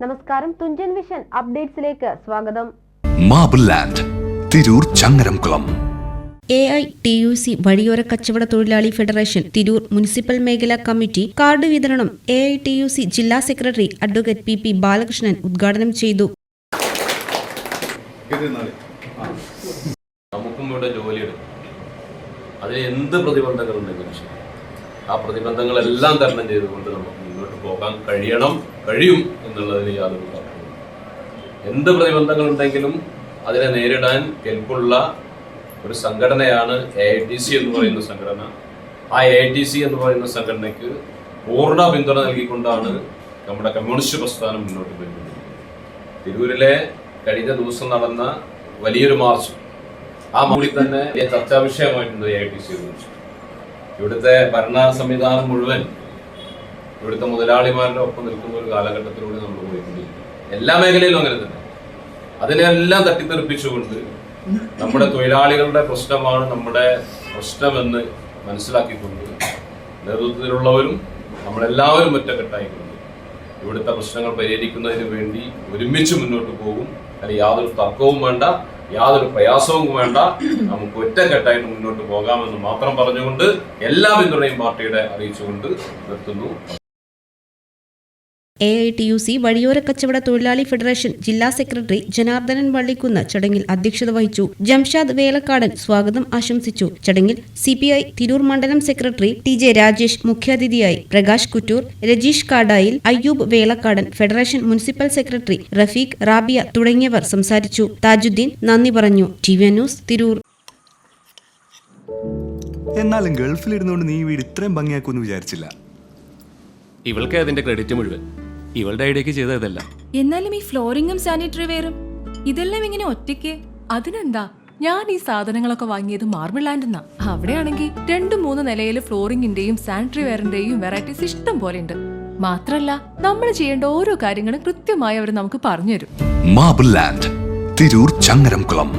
നമസ്കാരം, തുഞ്ചൻ വിഷൻ അപ്ഡേറ്റ്സിലേക്ക് സ്വാഗതം. Marble land, Tirur Changaramkulam. AITUC വഴിയോര കച്ചവട തൊഴിലാളി ഫെഡറേഷൻ തിരൂർ മുനിസിപ്പൽ മേഖലാ കമ്മിറ്റി കാർഡ് വിതരണം AITUC ജില്ലാ സെക്രട്ടറി അഡ്വക്കേറ്റ് PP ബാലകൃഷ്ണൻ ഉദ്ഘാടനം ചെയ്തു. നമുക്കും ഇവിടെ ജോലിയെടുക്കും. അതിന് എന്ത് പ്രതിബന്ധങ്ങളുണ്ടെങ്കിലും ശരി, ആ പ്രതിബന്ധങ്ങളെല്ലാം തരണം ചെയ്തുകൊണ്ട് നമുക്ക് മുന്നോട്ട് പോകാൻ കഴിയും എന്നുള്ളതിന് യാതൊരു തർക്കവും. എന്ത് പ്രതിബന്ധങ്ങളുണ്ടെങ്കിലും അതിനെ നേരിടാൻ കെൽപ്പുള്ള ഒരു സംഘടനയാണ് AITC എന്ന് പറയുന്ന സംഘടന. ആ AITC എന്ന് പറയുന്ന സംഘടനയ്ക്ക് പൂർണ്ണ പിന്തുണ നൽകിക്കൊണ്ടാണ് നമ്മുടെ കമ്മ്യൂണിസ്റ്റ് പ്രസ്ഥാനം മുന്നോട്ട് പോയിട്ടുള്ളത്. തിരൂരിലെ കഴിഞ്ഞ ദിവസം നടന്ന വലിയൊരു മാർച്ച്, ആ മൂടി തന്നെ ചർച്ചാ വിഷയമായിട്ടുണ്ട് AITC. ഇവിടുത്തെ ഭരണ സംവിധാനം മുഴുവൻ ഇവിടുത്തെ മുതലാളിമാരുടെ ഒപ്പം നിൽക്കുന്ന ഒരു കാലഘട്ടത്തിലൂടെ നമ്മൾ പോയിക്കൊണ്ടിരിക്കും. എല്ലാ മേഖലയിലും അങ്ങനെ തന്നെ. അതിനെല്ലാം തട്ടിത്തെറിപ്പിച്ചുകൊണ്ട് നമ്മുടെ തൊഴിലാളികളുടെ പ്രശ്നമാണ് നമ്മുടെ പ്രശ്നമെന്ന് മനസ്സിലാക്കിക്കൊണ്ട് നേതൃത്വത്തിലുള്ളവരും നമ്മളെല്ലാവരും ഒറ്റക്കെട്ടായിക്കൊണ്ട് ഇവിടുത്തെ പ്രശ്നങ്ങൾ പരിഹരിക്കുന്നതിന് വേണ്ടി ഒരുമിച്ച് മുന്നോട്ട് പോകും. അതിൽ യാതൊരു തർക്കവും വേണ്ട, യാതൊരു പ്രയാസവും വേണ്ട. നമുക്ക് ഒറ്റക്കെട്ടായിട്ട് മുന്നോട്ട് പോകാമെന്ന് മാത്രം പറഞ്ഞുകൊണ്ട് എല്ലാ പിന്തുണയും പാർട്ടിയുടെ അറിയിച്ചുകൊണ്ട് നിർത്തുന്നു. AITUC വഴിയോര കച്ചവട തൊഴിലാളി ഫെഡറേഷൻ ജില്ലാ സെക്രട്ടറി ജനാർദ്ദനൻ വള്ളിക്കുന്ന് ചടങ്ങിൽ അധ്യക്ഷത വഹിച്ചു. ജംഷാദ് വേലക്കാടൻ സ്വാഗതം ആശംസിച്ചു. ചടങ്ങിൽ CPI തിരൂർ മണ്ഡലം സെക്രട്ടറി TJ രാജേഷ് മുഖ്യാതിഥിയായി. Prakash Kuttur, Rajeesh Kadayil, Ayyub Velakkadan, federation municipal secretary Rafeeq, Rabiya തുടങ്ങിയവർ സംസാരിച്ചു. താജുദ്ദീൻ നന്ദി പറഞ്ഞു. TV news Tirur. എന്നാലും ഗൾഫിലിരുന്നുകൊണ്ട് നീ വീട് ഇത്രയും ഭംഗിയാക്കുമെന്ന് വിചാരിച്ചില്ല. ഇവൾക്ക് അതിന്റെ ക്രെഡിറ്റ് മുഴുവൻ ഇവളുടെ ഐഡിയക്ക് ചെയ്തതല്ല. എന്നാലും ഈ ഫ്ലോറിങ്ങും സാനിറ്ററി വെയറും ഇതെല്ലാം ഇങ്ങനെ ഒറ്റയ്ക്ക്? അതിനെന്താ, ഞാൻ ഈ സാധനങ്ങളൊക്കെ വാങ്ങിയത് മാർബിൾ ലാൻഡ് എന്നാ. അവിടെയാണെങ്കിൽ 2-3 നിലയിൽ ഫ്ലോറിങ്ങിന്റെയും സാനിറ്ററി വെയറിന്റെയും വെറൈറ്റീസ് ഇഷ്ടം പോലെ ഉണ്ട്. മാത്രല്ല, നമ്മൾ ചെയ്യേണ്ട ഓരോ കാര്യങ്ങളും കൃത്യമായി അവർ നമുക്ക് പറഞ്ഞുതരും. Marble land, Tirur Changaramkulam.